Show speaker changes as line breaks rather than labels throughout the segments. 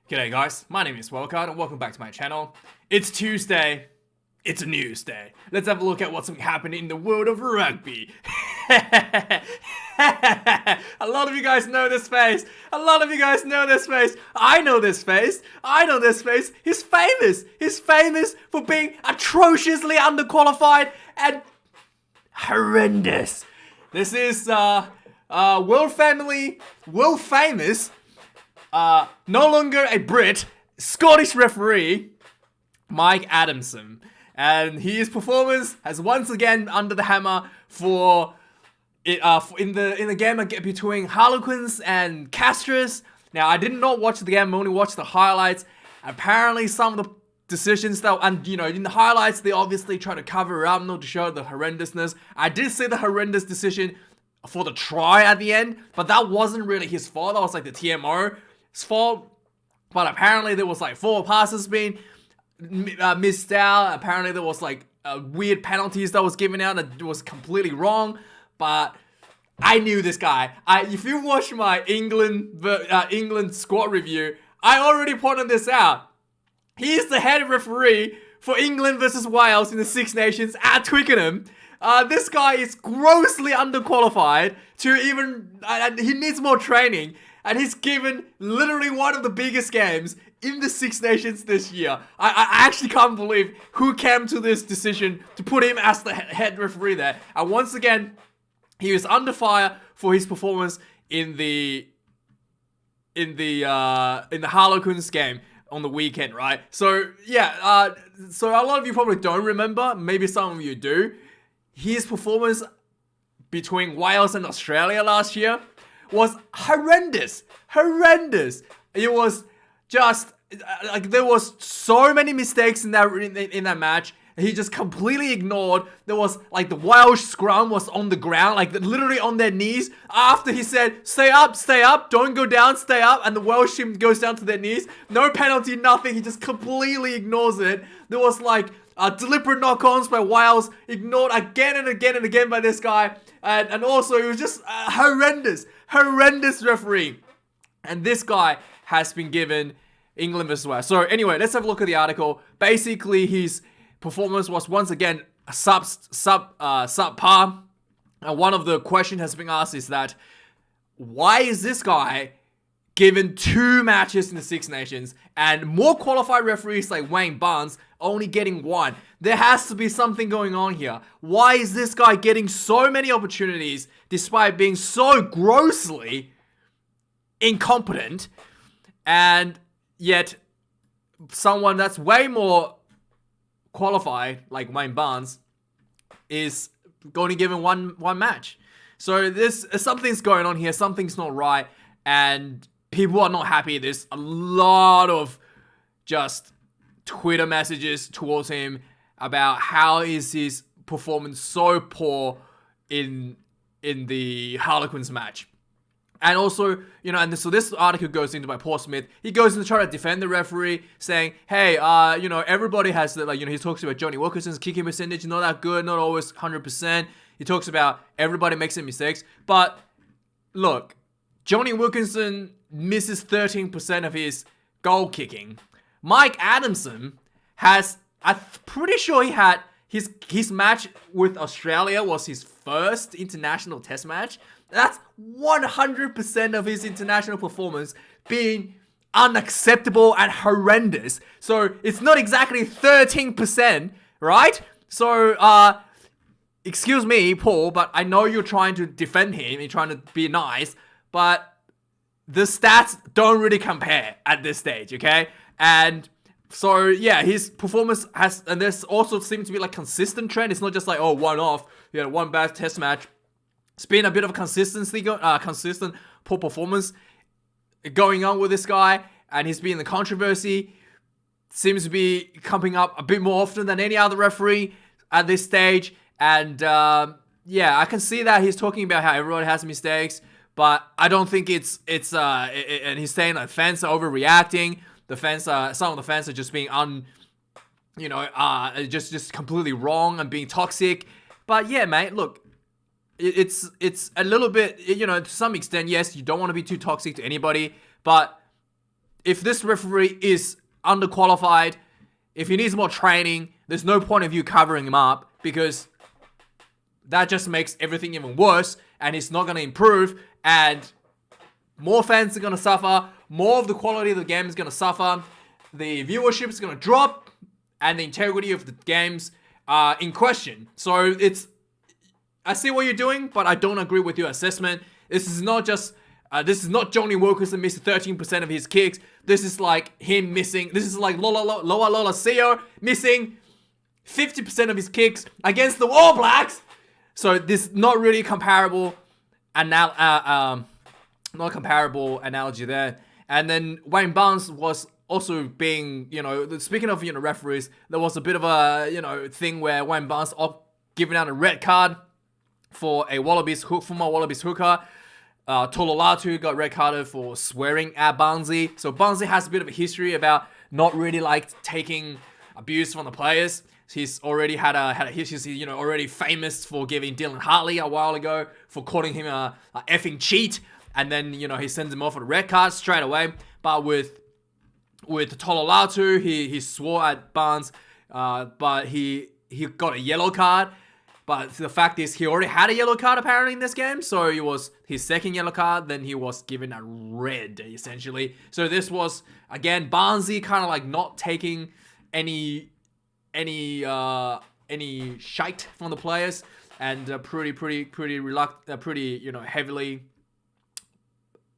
G'day guys, my name is Wildcard and welcome back to my channel. It's Tuesday, it's a news day. Let's have a look at what's happening in the world of rugby. A lot of you guys know this face. I know this face. He's famous. He's famous for being atrociously underqualified and horrendous. This is world famous, no longer a Brit, Scottish referee, Mike Adamson. And his performance has once again under the hammer for it in the game between Harlequins and Castries. Now I did not watch the game, I only watched the highlights. Apparently some of the decisions that, and in the highlights they obviously try to cover up, not to show the horrendousness. I did see the horrendous decision for the try at the end, but that wasn't really his fault. That was like the TMO's fault. But apparently there was like 4 passes being missed out. Apparently there was like weird penalties that was given out that was completely wrong. But I knew this guy. If you watch my England squad review, I already pointed this out. He is the head referee for England versus Wales in the Six Nations at Twickenham. This guy is grossly underqualified to even, he needs more training. And he's given literally one of the biggest games in the Six Nations this year. I actually can't believe who came to this decision to put him as the head referee there. And once again, he was under fire for his performance in the Harlequins game on the weekend, right? So yeah, so a lot of you probably don't remember. Maybe some of you do. His performance between Wales and Australia last year was horrendous. It was just like there was so many mistakes in that match. He just completely ignored. There was like the Welsh scrum was on the ground, like literally on their knees. After he said, stay up, don't go down, stay up. And the Welsh team goes down to their knees. No penalty, nothing. He just completely ignores it. There was like deliberate knock-ons by Wales, ignored again and again by this guy. And also, it was just horrendous referee. And this guy has been given England versus Wales. So anyway, let's have a look at the article. Basically, his performance was once again subpar. And one of the questions has been asked is that, why is this guy given 2 matches in the Six Nations and more qualified referees like Wayne Barnes only getting 1? There has to be something going on here. Why is this guy getting so many opportunities despite being so grossly incompetent, and yet someone that's way more qualified like Wayne Barnes is only given one match? So something's going on here. Something's not right, and people are not happy. There's a lot of just Twitter messages towards him about how is his performance so poor in the Harlequins match. And also, so this article goes into by Paul Smith. He goes in to try to defend the referee, saying, hey, everybody has the, he talks about Jonny Wilkinson's kicking percentage, not that good, not always 100%. He talks about everybody makes some mistakes. But look, Jonny Wilkinson misses 13% of his goal kicking. Mike Adamson I'm pretty sure he had his match with Australia was his first international test match. That's 100% of his international performance being unacceptable and horrendous. So it's not exactly 13%, right? So, excuse me, Paul, but I know you're trying to defend him, you're trying to be nice, but the stats don't really compare at this stage, okay? And so, yeah, his performance and there's also seems to be like consistent trend. It's not just like, one off, one bad test match. It's been a bit of a consistent poor performance going on with this guy, and he's been in the controversy. Seems to be coming up a bit more often than any other referee at this stage. And yeah, I can see that he's talking about how everyone has mistakes, but I don't think and he's saying that fans are overreacting. Some of the fans are just being just completely wrong and being toxic. But yeah, mate, look, it's a little bit, to some extent, yes, you don't want to be too toxic to anybody, but if this referee is underqualified, if he needs more training, there's no point of you covering him up, because that just makes everything even worse, and it's not going to improve, and more fans are going to suffer, more of the quality of the game is going to suffer, the viewership is going to drop, and the integrity of the games are in question. So I see what you're doing, but I don't agree with your assessment. This is not just, this is not Jonny Wilkinson missing 13% of his kicks. This is like him missing, this is like Lola Seo missing 50% of his kicks against the All Blacks. So this not really comparable, not comparable analogy there. And then Wayne Barnes was also being, speaking of, referees, there was a bit of a, thing where Wayne Barnes giving out a red card for a former Wallabies hooker. Tololatu got red carded for swearing at Barnesy. So Barnesy has a bit of a history about not really taking abuse from the players. He's already had a history. He's already famous for giving Dylan Hartley a while ago for calling him a effing cheat, and then he sends him off with a red card straight away. But with Tololatu, he swore at Barnes, but he got a yellow card. But the fact is, he already had a yellow card apparently in this game, so it was his second yellow card. Then he was given a red, essentially. So this was again Barnesy kind of not taking any shite from the players, and pretty reluctant, pretty heavily.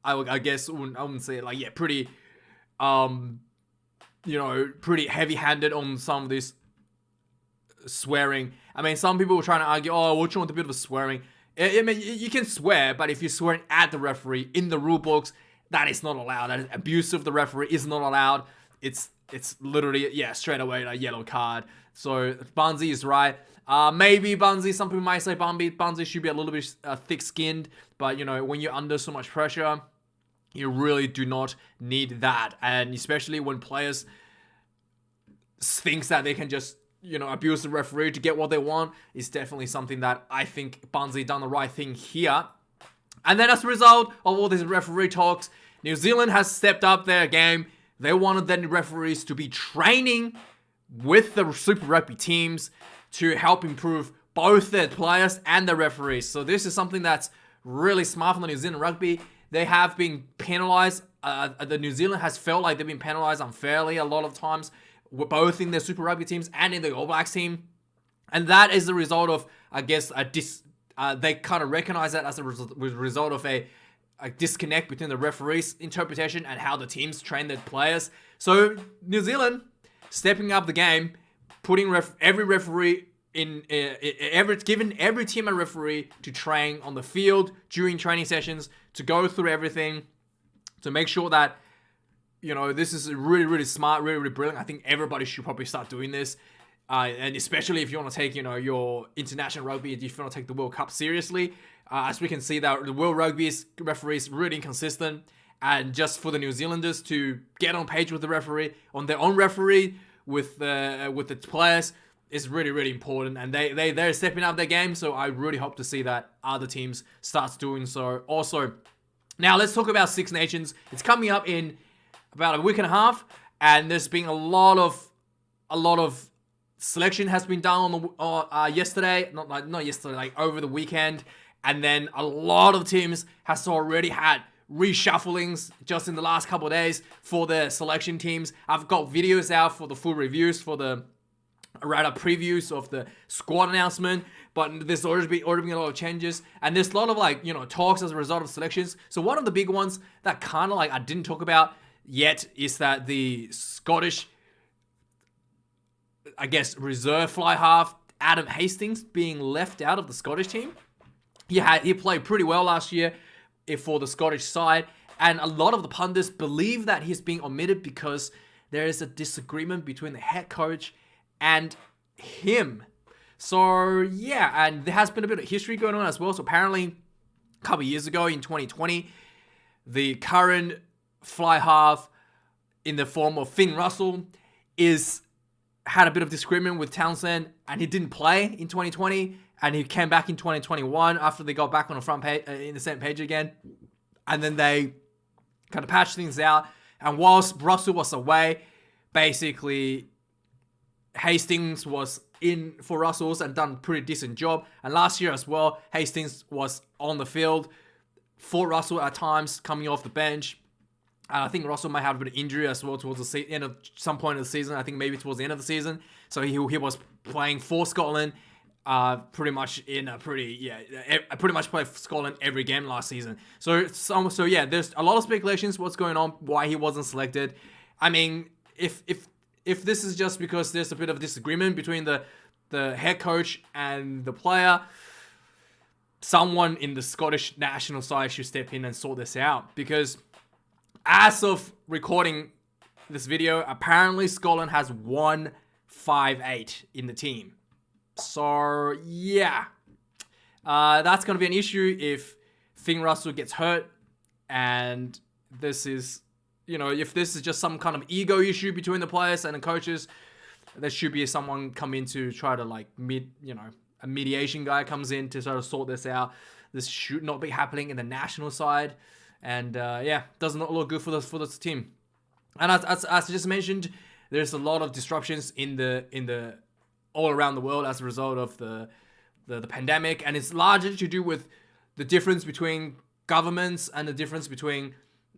I guess I wouldn't say it pretty pretty heavy-handed on some of this swearing. I mean, some people were trying to argue, what's wrong with a bit of a swearing? I mean, you can swear, but if you're swearing at the referee in the rule books, that is not allowed. That is abuse of the referee is not allowed. It's literally, straight away a yellow card. So Barnesy is right. Maybe Barnesy, some people might say Barnesy should be a little bit thick-skinned, but when you're under so much pressure, you really do not need that. And especially when players thinks that they can just abuse the referee to get what they want, is definitely something that I think Barnesy done the right thing here. And then as a result of all these referee talks, New Zealand has stepped up their game. They wanted the referees to be training with the Super Rugby teams to help improve both their players and the referees. So this is something that's really smart from the New Zealand Rugby. They have been penalised. The New Zealand has felt like they've been penalised unfairly a lot of times, both in their Super Rugby teams and in the All Blacks team. And that is the result of, I guess, they kind of recognize that as a result of a disconnect between the referee's interpretation and how the teams train their players. So New Zealand stepping up the game, putting every referee giving every team a referee to train on the field during training sessions, to go through everything, to make sure that this is really, really smart, really, really brilliant. I think everybody should probably start doing this. And especially if you want to take, your international rugby, if you want to take the World Cup seriously. As we can see that the World Rugby's referees really inconsistent. And just for the New Zealanders to get on page with the referee, on their own referee, with the players, is really, really important. And they're stepping up their game. So I really hope to see that other teams starts doing so also. Now let's talk about Six Nations. It's coming up in about a week and a half, and there's been a lot of selection has been done on yesterday, not yesterday, over the weekend, and then a lot of teams has already had reshufflings just in the last couple of days for their selection teams. I've got videos out for the full reviews, for the previews of the squad announcement, but there's already been a lot of changes, and there's a lot of talks as a result of selections. So one of the big ones that kind of I didn't talk about yet is that the Scottish, I guess, reserve fly half Adam Hastings being left out of the Scottish team. He played pretty well last year for the Scottish side, and a lot of the pundits believe that he's being omitted because there is a disagreement between the head coach and him. So yeah, and there has been a bit of history going on as well. So apparently a couple of years ago in 2020, the current fly half in the form of Finn Russell had a bit of disagreement with Townsend, and he didn't play in 2020, and he came back in 2021 after they got back on the front page, in the same page again, and then they kind of patched things out, And whilst Russell was away, basically Hastings was in for Russell's and done a pretty decent job. And last year as well, Hastings was on the field for Russell at times, coming off the bench. I think Russell might have a bit of injury as well towards the end of some point of the season. I think maybe towards the end of the season. So he was playing for Scotland, pretty much pretty much played for Scotland every game last season. So yeah, there's a lot of speculations what's going on, why he wasn't selected. I mean, if this is just because there's a bit of disagreement between the head coach and the player, someone in the Scottish national side should step in and sort this out, because as of recording this video, apparently Scotland has 1-5-8 in the team. So, yeah. That's going to be an issue if Finn Russell gets hurt. And this is, if this is just some kind of ego issue between the players and the coaches, there should be someone come in to try to, a mediation guy comes in to sort of sort this out. This should not be happening in the national side. And does not look good for this team. And as I just mentioned, there's a lot of disruptions in the all around the world as a result of the pandemic, and it's largely to do with the difference between governments and the difference between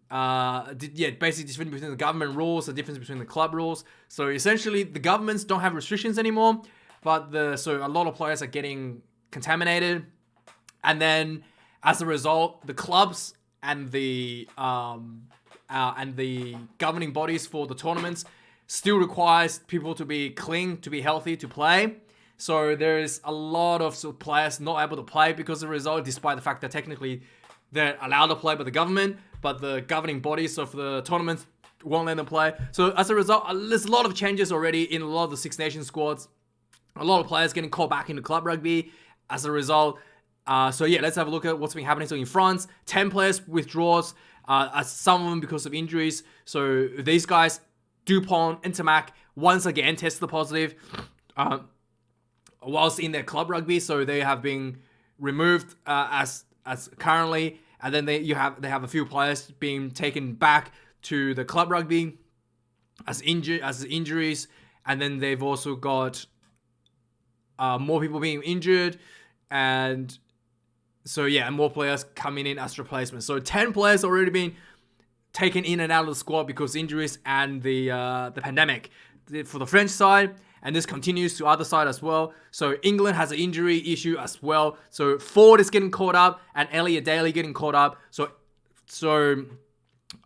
basically difference between the government rules, the difference between the club rules. So essentially, the governments don't have restrictions anymore, but so a lot of players are getting contaminated, and then as a result, the clubs and the governing bodies for the tournaments still requires people to be clean, to be healthy, to play. So there's a lot of players not able to play because of the result, despite the fact that technically they're allowed to play by the government, but the governing bodies of the tournaments won't let them play. So as a result, there's a lot of changes already in a lot of the Six Nations squads. A lot of players getting called back into club rugby as a result. Let's have a look at what's been happening. So in France, 10 players withdraws, some of them because of injuries. So these guys, Dupont, Intermac, once again tested positive whilst in their club rugby. So they have been removed as currently, and then they have a few players being taken back to the club rugby as injuries, and then they've also got more people being injured, and so yeah, and more players coming in as replacements. So 10 players already been taken in and out of the squad because injuries and the pandemic for the French side, and this continues to other side as well. So England has an injury issue as well. So Ford is getting caught up, and Elliot Daly getting caught up. So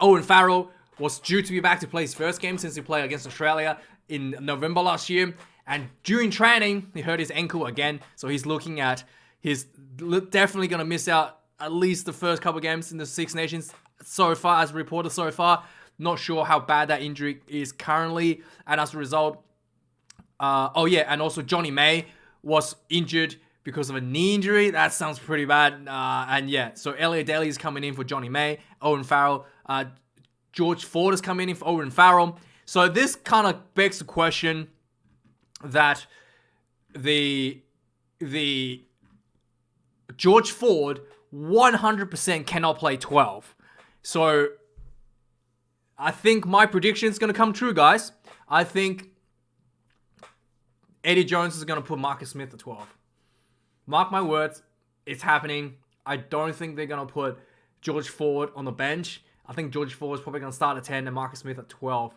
Owen Farrell was due to be back to play his first game since he played against Australia in November last year, and during training he hurt his ankle again. So he's looking at he's definitely going to miss out at least the first couple of games in the Six Nations so far, as reported so far. Not sure how bad that injury is currently, and as a result, and also Jonny May was injured because of a knee injury. That sounds pretty bad. So Elliot Daly is coming in for Jonny May. Owen Farrell, George Ford is coming in for Owen Farrell. So this kind of begs the question that the George Ford 100% cannot play 12. So I think my prediction is going to come true, guys. I think Eddie Jones is going to put Marcus Smith at 12. Mark my words, it's happening. I don't think they're going to put George Ford on the bench. I think George Ford is probably going to start at 10 and Marcus Smith at 12.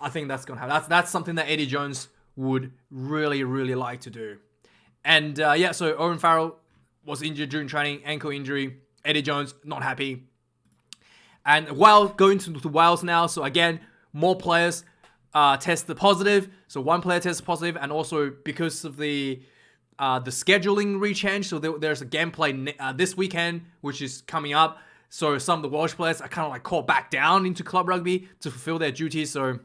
I think that's going to happen. That's something that Eddie Jones would really, really like to do. And so Owen Farrell was injured during training, ankle injury. Eddie Jones, not happy. And going to Wales now. So again, more players tested positive. So one player tested positive, and also because of the scheduling rechange. So there's a gameplay this weekend, which is coming up. So some of the Welsh players are kind of like called back down into club rugby to fulfill their duties. So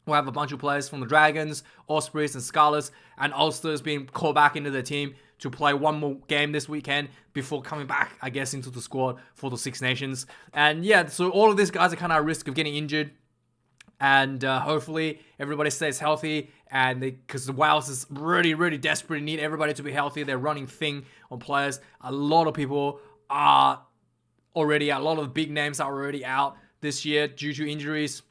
we'll have a bunch of players from the Dragons, Ospreys, and Scarlets, and Ulsters being called back into the team to play one more game this weekend before coming back, I guess, into the squad for the Six Nations. And yeah, so all of these guys are kind of at risk of getting injured. And hopefully everybody stays healthy, and because the Wales is really, really desperate, need everybody to be healthy. They're running thin on players. A lot of people are already out. A lot of the big names are already out this year due to injuries,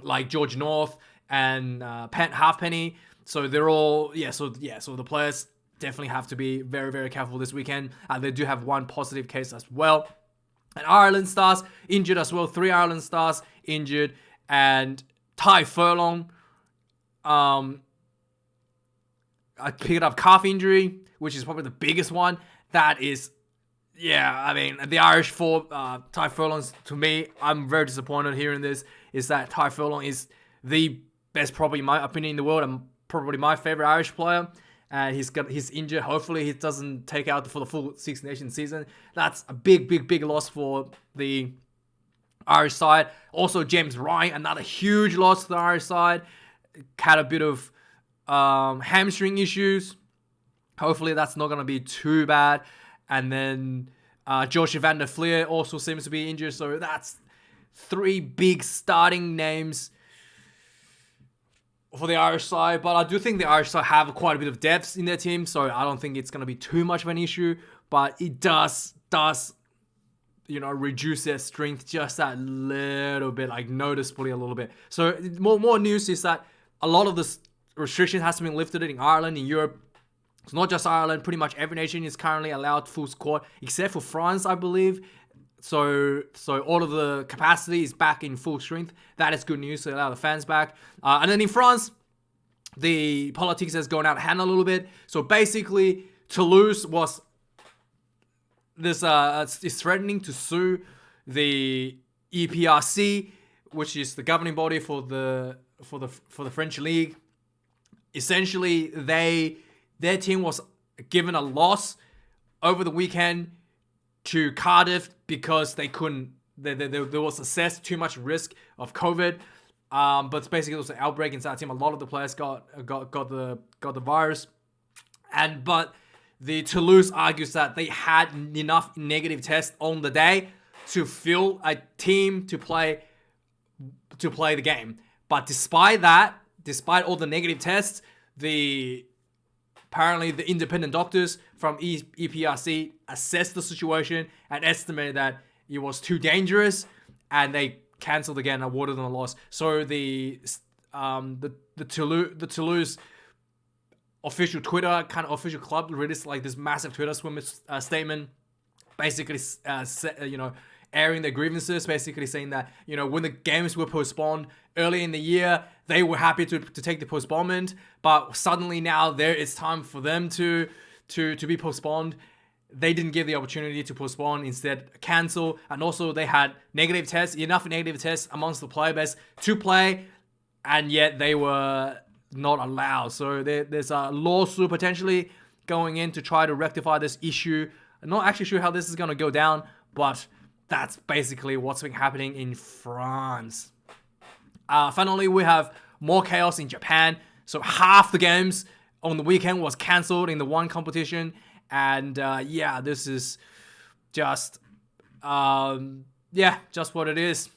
like George North and Halfpenny. So they're all, so the players definitely have to be very, very careful this weekend. They do have one positive case as well. And Ireland stars injured as well. 3 Ireland stars injured. And Ty Furlong, I picked up calf injury, which is probably the biggest one. That is, the Irish for Ty Furlong's, to me, I'm very disappointed hearing this, is that Ty Furlong is the best, probably in my opinion, in the world, and probably my favorite Irish player. And he's injured. Hopefully he doesn't take out for the full Six Nations season. That's a big loss for the Irish side. Also, James Ryan, another huge loss to the Irish side. Had a bit of hamstring issues. Hopefully that's not going to be too bad. And then Josh van der Fleer also seems to be injured. So that's 3 big starting names for the Irish side. But I do think the Irish side have quite a bit of depth in their team. So I don't think it's going to be too much of an issue. But it does reduce their strength just that little bit, like noticeably a little bit. So more news is that a lot of this restriction has been lifted in Ireland, in Europe. It's not just Ireland. Pretty much every nation is currently allowed full squad, except for France, I believe. So all of the capacity is back in full strength. That is good news. So allow the fans back. And then in France, the politics has gone out of hand a little bit. So basically, Toulouse is threatening to sue the EPRC, which is the governing body for the French league. Essentially, their team was given a loss over the weekend to Cardiff because they couldn't. There was assessed too much risk of COVID. But basically, it was an outbreak inside the team. A lot of the players got the virus, but the Toulouse argues that they had enough negative tests on the day to fill a team to play the game. But despite all the negative tests, apparently the independent doctors from EPRC assessed the situation and estimated that it was too dangerous, and they cancelled again, awarded them a loss. So the Toulouse official Twitter, kind of official club, released like this massive Twitter statement, basically airing their grievances, basically saying that, when the games were postponed early in the year, they were happy to take the postponement, but suddenly now it's time for them to be postponed. They didn't give the opportunity to postpone, instead cancel, and also they had enough negative tests amongst the player base to play, and yet they were not allowed. So there's a lawsuit potentially going in to try to rectify this issue. I'm not actually sure how this is going to go down, but that's basically what's been happening in France. Finally, we have more chaos in Japan. So half the games on the weekend was cancelled in the one competition. And this is just what it is.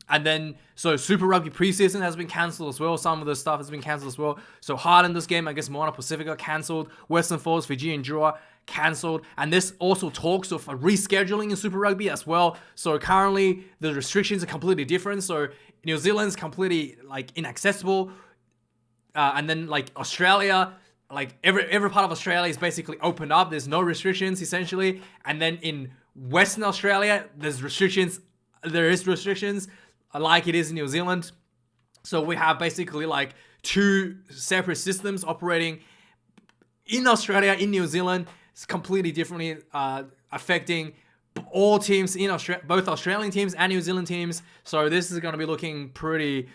And then, so Super Rugby Preseason has been cancelled as well. Some of the stuff has been cancelled as well. So Horrendous game against Moana Pacifica cancelled. Western Force, Fiji and Drua cancelled. And this also talks of a rescheduling in Super Rugby as well. So currently, the restrictions are completely different. So New Zealand's completely inaccessible. And then Australia, every part of Australia is basically opened up. There's no restrictions essentially. And then in Western Australia, there's restrictions. There is restrictions like it is in New Zealand. So we have basically 2 separate systems operating in Australia, in New Zealand. It's completely differently affecting all teams in Australia, both Australian teams and New Zealand teams. So this is going to be looking pretty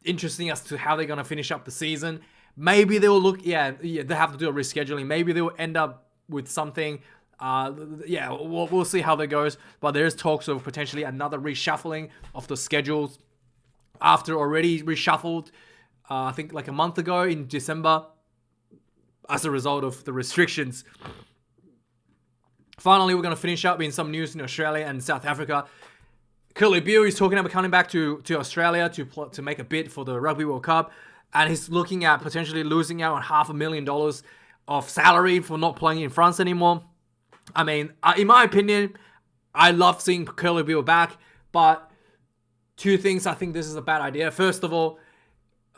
interesting as to how they're going to finish up the season. Maybe they will they have to do a rescheduling. Maybe they will end up with something. We'll see how that goes. But there is talks of potentially another reshuffling of the schedules after already reshuffled, I think a month ago in December, as a result of the restrictions. Finally, we're going to finish up in some news in Australia and South Africa. Kurtley Beale is talking about coming back to Australia to make a bid for the Rugby World Cup. And he's looking at potentially losing out on $500,000 of salary for not playing in France anymore. I mean, in my opinion, I love seeing Kurtley Beale back, but two things I think this is a bad idea. First of all,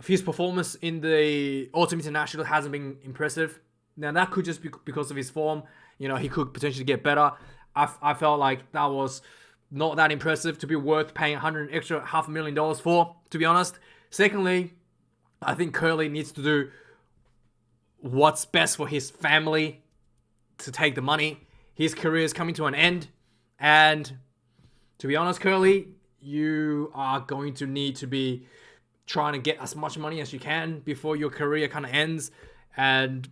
his performance in the Autumn International hasn't been impressive. Now, that could just be because of his form. You know, he could potentially get better. I felt like that was not that impressive to be worth paying $500,000 for, to be honest. Secondly, I think Kurtley needs to do what's best for his family to take the money. His career is coming to an end. And to be honest, Kurtley, you are going to need to be trying to get as much money as you can before your career kind of ends. And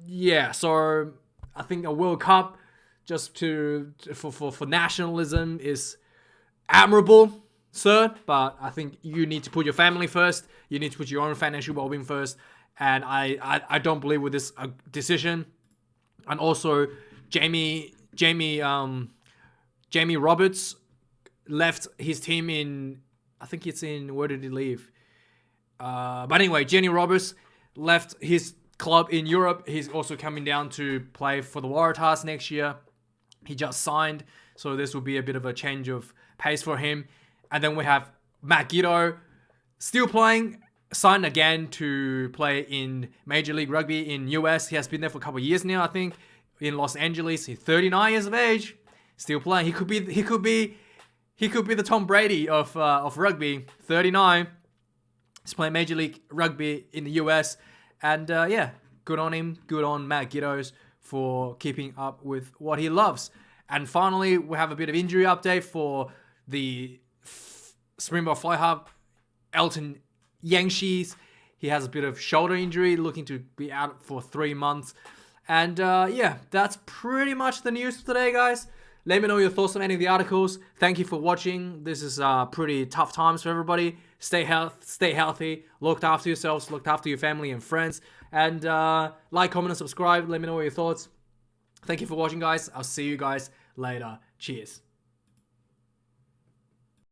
yeah, so I think a World Cup just for nationalism is admirable, sir. But I think you need to put your family first. You need to put your own financial well-being first. And I don't believe with this decision. And also, Jamie Roberts left his team in, I think it's in, where did he leave? But anyway, Jamie Roberts left his club in Europe. He's also coming down to play for the Waratahs next year. He just signed, so this will be a bit of a change of pace for him. And then we have Matt Giteau still playing, signed again to play in Major League Rugby in US. He has been there for a couple of years now, I think, in Los Angeles. He's 39 years of age, still playing. He could be the Tom Brady of rugby. 39. He's playing Major League Rugby in the US. And yeah, good on him. Good on Matt Giteau for keeping up with what he loves. And finally, we have a bit of injury update for the Springbok Fly Hub, Elton Jantjies. He has a bit of shoulder injury, looking to be out for 3 months. And yeah, that's pretty much the news today, guys. Let me know your thoughts on any of the articles. Thank you for watching. This is pretty tough times for everybody. Stay healthy, look after yourselves, look after your family and friends. And like, comment, and subscribe. Let me know your thoughts. Thank you for watching, guys. I'll see you guys later. Cheers.